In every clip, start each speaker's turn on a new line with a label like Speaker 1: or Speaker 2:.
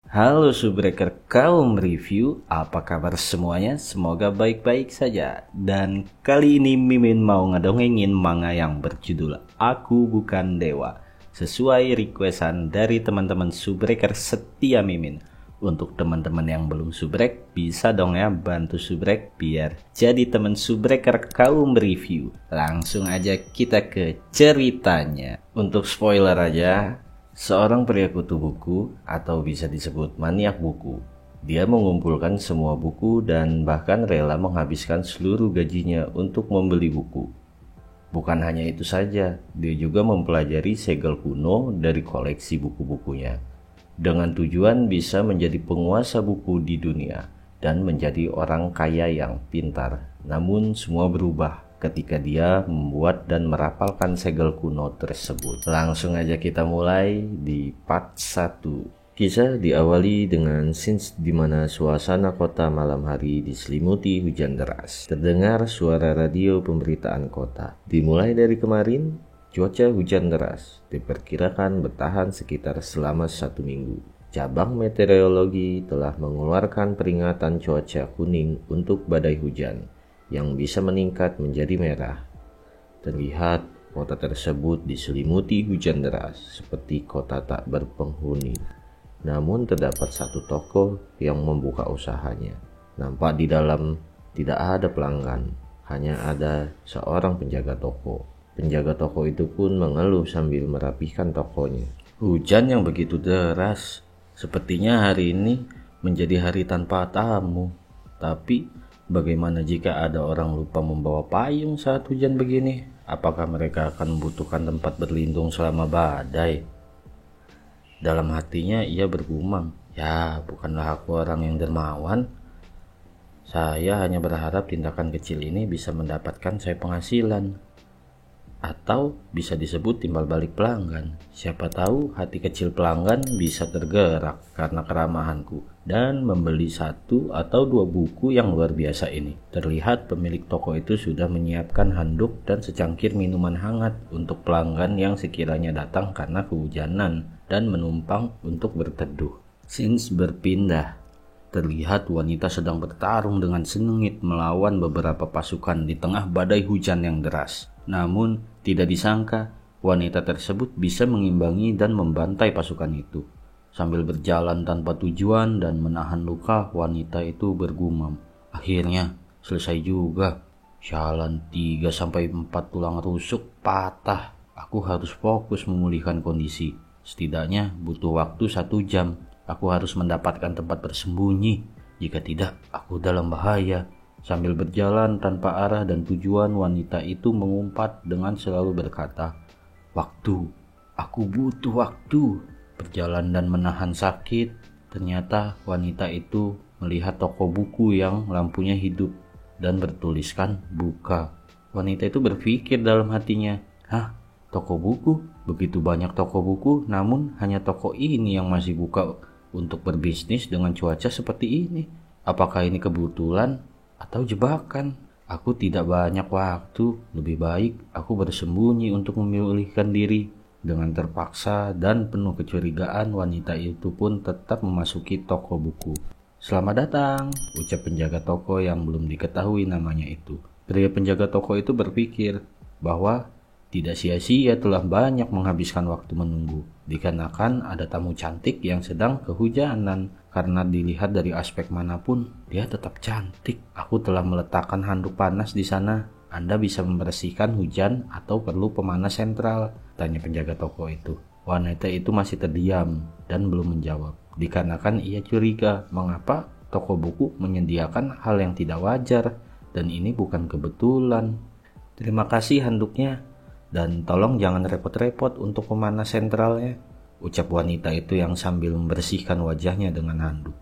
Speaker 1: Halo Subreaker kaum review, apa kabar semuanya? Semoga baik-baik saja. Dan kali ini Mimin mau ngedongengin manga yang berjudul Aku Bukan Dewa, sesuai requestan dari teman-teman Subreaker setia Mimin. Untuk teman-teman yang belum subrek, bisa dong ya bantu subrek biar jadi teman Subreaker kaum review. Langsung aja kita ke ceritanya. Untuk spoiler aja, seorang pria kutu buku atau bisa disebut maniak buku. Dia mengumpulkan semua buku dan bahkan rela menghabiskan seluruh gajinya untuk membeli buku. Bukan hanya itu saja, dia juga mempelajari segel kuno dari koleksi buku-bukunya, dengan tujuan bisa menjadi penguasa buku di dunia dan menjadi orang kaya yang pintar. Namun semua berubah ketika dia membuat dan merapalkan segel kuno tersebut. Langsung aja kita mulai di part 1. Kisah diawali dengan scenes di mana suasana kota malam hari diselimuti hujan deras. Terdengar suara radio pemberitaan kota. Dimulai dari kemarin, cuaca hujan deras diperkirakan bertahan sekitar selama 1 minggu. Cabang meteorologi telah mengeluarkan peringatan cuaca kuning untuk badai hujan yang bisa meningkat menjadi merah. Terlihat kota tersebut diselimuti hujan deras seperti kota tak berpenghuni. Namun terdapat satu toko yang membuka usahanya. Nampak di dalam tidak ada pelanggan, hanya ada seorang penjaga toko. Penjaga toko itu pun mengeluh sambil merapihkan tokonya. Hujan yang begitu deras, sepertinya hari ini menjadi hari tanpa tamu. Tapi bagaimana jika ada orang lupa membawa payung saat hujan begini? Apakah mereka akan membutuhkan tempat berlindung selama badai? Dalam hatinya ia bergumam, ya bukanlah aku orang yang dermawan. Saya hanya berharap tindakan kecil ini bisa mendapatkan saya penghasilan. Atau bisa disebut timbal balik pelanggan. Siapa tahu hati kecil pelanggan bisa tergerak karena keramahanku dan membeli 1 atau 2 buku yang luar biasa ini. Terlihat pemilik toko itu sudah menyiapkan handuk dan secangkir minuman hangat untuk pelanggan yang sekiranya datang karena kehujanan dan menumpang untuk berteduh. Scenes berpindah. Terlihat wanita sedang bertarung dengan sengit melawan beberapa pasukan di tengah badai hujan yang deras. Namun, tidak disangka wanita tersebut bisa mengimbangi dan membantai pasukan itu. Sambil berjalan tanpa tujuan dan menahan luka, wanita itu bergumam, "Akhirnya selesai juga. Sialan, 3-4 tulang rusuk patah. Aku harus fokus memulihkan kondisi. Setidaknya butuh waktu 1 jam. Aku harus mendapatkan tempat bersembunyi. Jika tidak, aku dalam bahaya." Sambil berjalan tanpa arah dan tujuan, wanita itu mengumpat dengan selalu berkata, "Waktu, aku butuh waktu." Berjalan dan menahan sakit, ternyata wanita itu melihat toko buku yang lampunya hidup dan bertuliskan buka. Wanita itu berpikir dalam hatinya, "Hah, toko buku? Begitu banyak toko buku, namun hanya toko ini yang masih buka untuk berbisnis dengan cuaca seperti ini. Apakah ini kebetulan atau jebakan? Aku tidak banyak waktu, lebih baik aku bersembunyi untuk memulihkan diri." Dengan terpaksa dan penuh kecurigaan, wanita itu pun tetap memasuki toko buku. "Selamat datang," ucap penjaga toko yang belum diketahui namanya itu. Pria penjaga toko itu berpikir bahwa tidak sia-sia telah banyak menghabiskan waktu menunggu, dikarenakan ada tamu cantik yang sedang kehujanan. Karena dilihat dari aspek manapun, dia tetap cantik. "Aku telah meletakkan handuk panas di sana. Anda bisa membersihkan hujan atau perlu pemanas sentral?" tanya penjaga toko itu. Wanita itu masih terdiam dan belum menjawab, dikarenakan ia curiga mengapa toko buku menyediakan hal yang tidak wajar dan ini bukan kebetulan. "Terima kasih handuknya, dan tolong jangan repot-repot untuk pemanas sentralnya," ucap wanita itu yang sambil membersihkan wajahnya dengan handuk.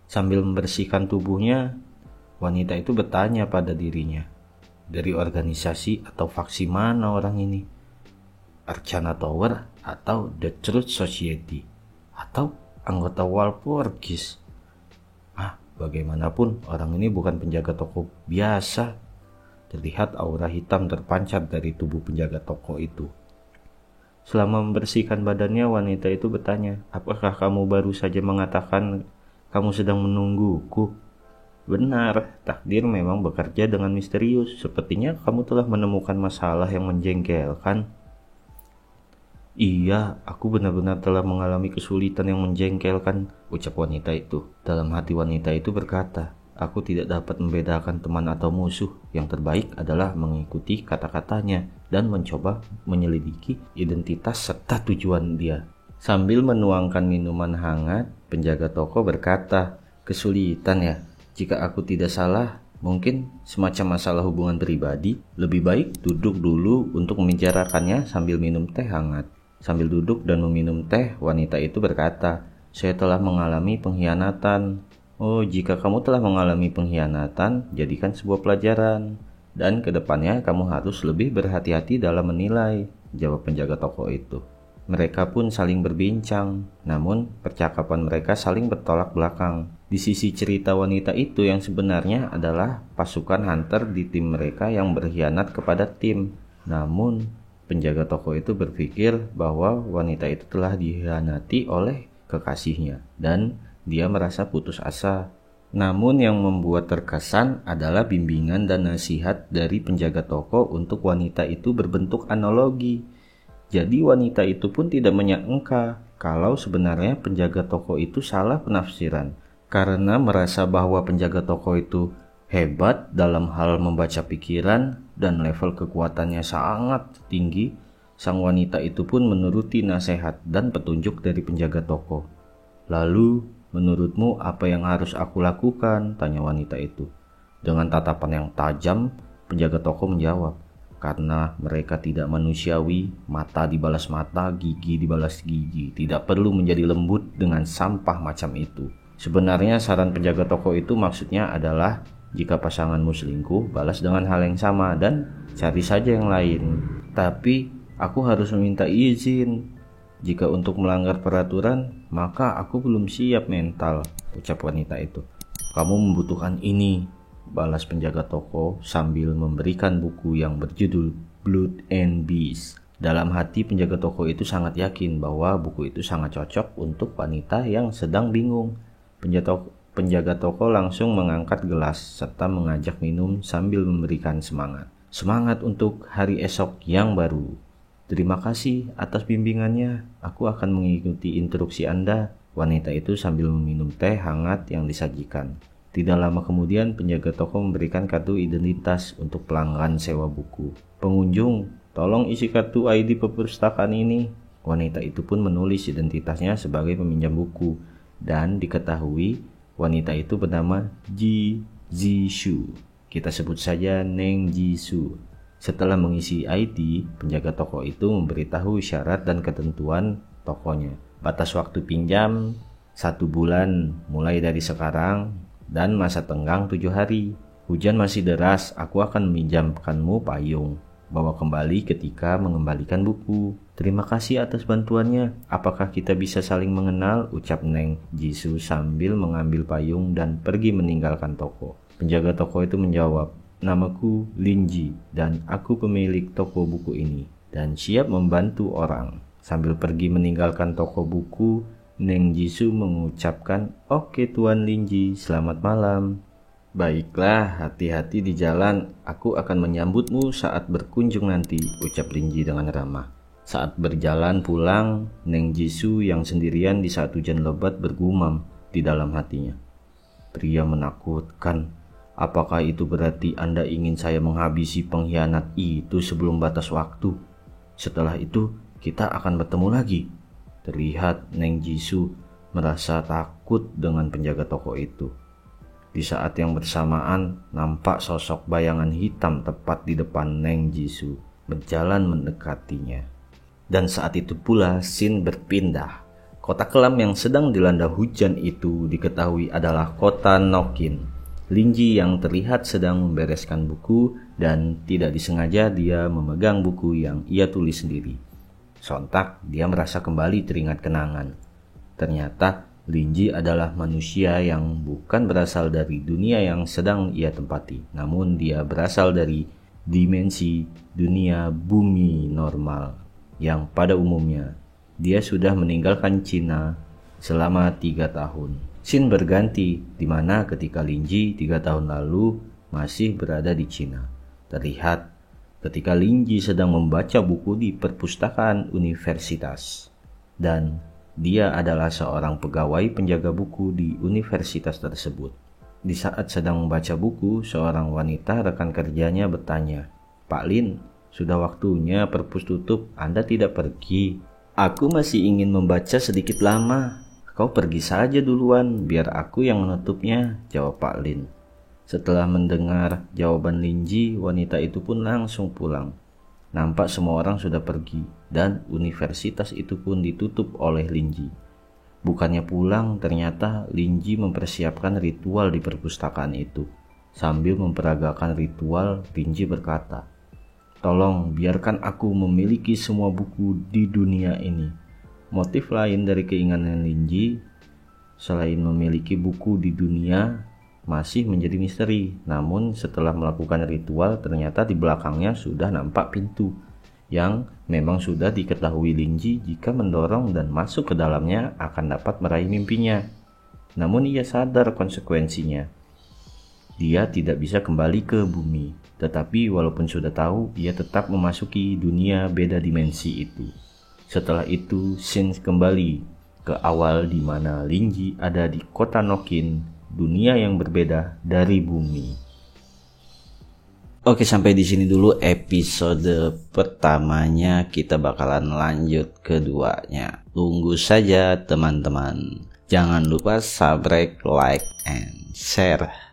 Speaker 1: Sambil membersihkan tubuhnya, wanita itu bertanya pada dirinya, dari organisasi atau faksi mana orang ini? Arcana Tower atau The Truth Society? Atau anggota Walpurgis? Bagaimanapun orang ini bukan penjaga toko biasa. Terlihat aura hitam terpancar dari tubuh penjaga toko itu. Selama membersihkan badannya, wanita itu bertanya, "Apakah kamu baru saja mengatakan kamu sedang menungguku?" "Benar, takdir memang bekerja dengan misterius. Sepertinya kamu telah menemukan masalah yang menjengkelkan." "Iya, aku benar-benar telah mengalami kesulitan yang menjengkelkan," ucap wanita itu. Dalam hati wanita itu berkata, "Aku tidak dapat membedakan teman atau musuh. Yang terbaik adalah mengikuti kata-katanya dan mencoba menyelidiki identitas serta tujuan dia." Sambil menuangkan minuman hangat, penjaga toko berkata, "Kesulitan ya? Jika aku tidak salah, mungkin semacam masalah hubungan pribadi. Lebih baik duduk dulu untuk membicarakannya sambil minum teh hangat." Sambil duduk dan meminum teh, wanita itu berkata, "Saya telah mengalami pengkhianatan." "Oh, jika kamu telah mengalami pengkhianatan, jadikan sebuah pelajaran. Dan kedepannya kamu harus lebih berhati-hati dalam menilai," jawab penjaga toko itu. Mereka pun saling berbincang, namun percakapan mereka saling bertolak belakang. Di sisi cerita wanita itu yang sebenarnya adalah pasukan hunter di tim mereka yang berkhianat kepada tim. Namun, penjaga toko itu berpikir bahwa wanita itu telah dikhianati oleh kekasihnya dan dia merasa putus asa. Namun yang membuat terkesan adalah bimbingan dan nasihat dari penjaga toko untuk wanita itu berbentuk analogi. Jadi wanita itu pun tidak menyangka kalau sebenarnya penjaga toko itu salah penafsiran. Karena merasa bahwa penjaga toko itu hebat dalam hal membaca pikiran dan level kekuatannya sangat tinggi, sang wanita itu pun menuruti nasihat dan petunjuk dari penjaga toko. "Lalu, menurutmu apa yang harus aku lakukan?" tanya wanita itu. Dengan tatapan yang tajam, penjaga toko menjawab, "Karena mereka tidak manusiawi, mata dibalas mata, gigi dibalas gigi. Tidak perlu menjadi lembut dengan sampah macam itu." Sebenarnya saran penjaga toko itu maksudnya adalah jika pasanganmu selingkuh, balas dengan hal yang sama dan cari saja yang lain. "Tapi aku harus meminta izin. Jika untuk melanggar peraturan, maka aku belum siap mental," ucap wanita itu. "Kamu membutuhkan ini," balas penjaga toko sambil memberikan buku yang berjudul Blood and Beast. Dalam hati penjaga toko itu sangat yakin bahwa buku itu sangat cocok untuk wanita yang sedang bingung. Penjaga toko langsung mengangkat gelas serta mengajak minum sambil memberikan semangat. "Semangat untuk hari esok yang baru. Terima kasih atas bimbingannya. Aku akan mengikuti instruksi Anda," wanita itu sambil meminum teh hangat yang disajikan. Tidak lama kemudian penjaga toko memberikan kartu identitas untuk pelanggan sewa buku. "Pengunjung, tolong isi kartu ID perpustakaan ini." Wanita itu pun menulis identitasnya sebagai peminjam buku. Dan diketahui wanita itu bernama Ji Zishu. Kita sebut saja Neng Jisoo. Setelah mengisi ID, penjaga toko itu memberitahu syarat dan ketentuan tokonya. Batas waktu pinjam 1 bulan mulai dari sekarang dan masa tenggang 7 hari. "Hujan masih deras, aku akan meminjamkanmu payung. Bawa kembali ketika mengembalikan buku. Terima kasih atas bantuannya. Apakah kita bisa saling mengenal?" ucap Neng Jisoo sambil mengambil payung dan pergi meninggalkan toko. Penjaga toko itu menjawab, "Namaku Linji dan aku pemilik toko buku ini dan siap membantu orang." Sambil pergi meninggalkan toko buku, Neng Jisoo mengucapkan, "Oke Tuan Linji, selamat malam." "Baiklah, hati-hati di jalan. Aku akan menyambutmu saat berkunjung nanti," ucap Linji dengan ramah. Saat berjalan pulang, Neng Jisoo yang sendirian di saat hujan lebat bergumam di dalam hatinya, "Pria menakutkan. Apakah itu berarti Anda ingin saya menghabisi pengkhianat itu sebelum batas waktu? Setelah itu kita akan bertemu lagi." Terlihat Neng Jisoo merasa takut dengan penjaga toko itu. Di saat yang bersamaan, nampak sosok bayangan hitam tepat di depan Neng Jisoo berjalan mendekatinya. Dan saat itu pula scene berpindah. Kota kelam yang sedang dilanda hujan itu diketahui adalah kota Nokin. Linji yang terlihat sedang membereskan buku dan tidak disengaja dia memegang buku yang ia tulis sendiri. Sontak dia merasa kembali teringat kenangan. Ternyata Linji adalah manusia yang bukan berasal dari dunia yang sedang ia tempati, namun dia berasal dari dimensi dunia bumi normal. yang pada umumnya dia sudah meninggalkan Cina selama 3 tahun. Scene berganti di mana ketika Lin Ji 3 tahun lalu masih berada di Cina. Terlihat ketika Lin Ji sedang membaca buku di perpustakaan universitas dan dia adalah seorang pegawai penjaga buku di universitas tersebut. Di saat sedang membaca buku, seorang wanita rekan kerjanya bertanya, "Pak Lin, sudah waktunya perpus tutup, Anda tidak pergi." "Aku masih ingin membaca sedikit lama." "Kau pergi saja duluan, biar aku yang menutupnya," jawab Pak Lin. Setelah mendengar jawaban Lin Ji, wanita itu pun langsung pulang. Nampak semua orang sudah pergi dan universitas itu pun ditutup oleh Lin Ji. Bukannya pulang, ternyata Lin Ji mempersiapkan ritual di perpustakaan itu. Sambil memperagakan ritual, Lin Ji berkata, "Tolong biarkan aku memiliki semua buku di dunia ini." Motif lain dari keinginan Lin Ji selain memiliki buku di dunia masih menjadi misteri. Namun setelah melakukan ritual, ternyata di belakangnya sudah nampak pintu yang memang sudah diketahui Lin Ji jika mendorong dan masuk ke dalamnya akan dapat meraih mimpinya. Namun ia sadar konsekuensinya. Dia tidak bisa kembali ke bumi, tetapi walaupun sudah tahu, ia tetap memasuki dunia beda dimensi itu. Setelah itu, scene kembali ke awal di mana Lin Ji ada di kota Nokin, dunia yang berbeda dari bumi. Oke, sampai di sini dulu episode pertamanya. Kita bakalan lanjut keduanya. Tunggu saja teman-teman. Jangan lupa subscribe, like, and share.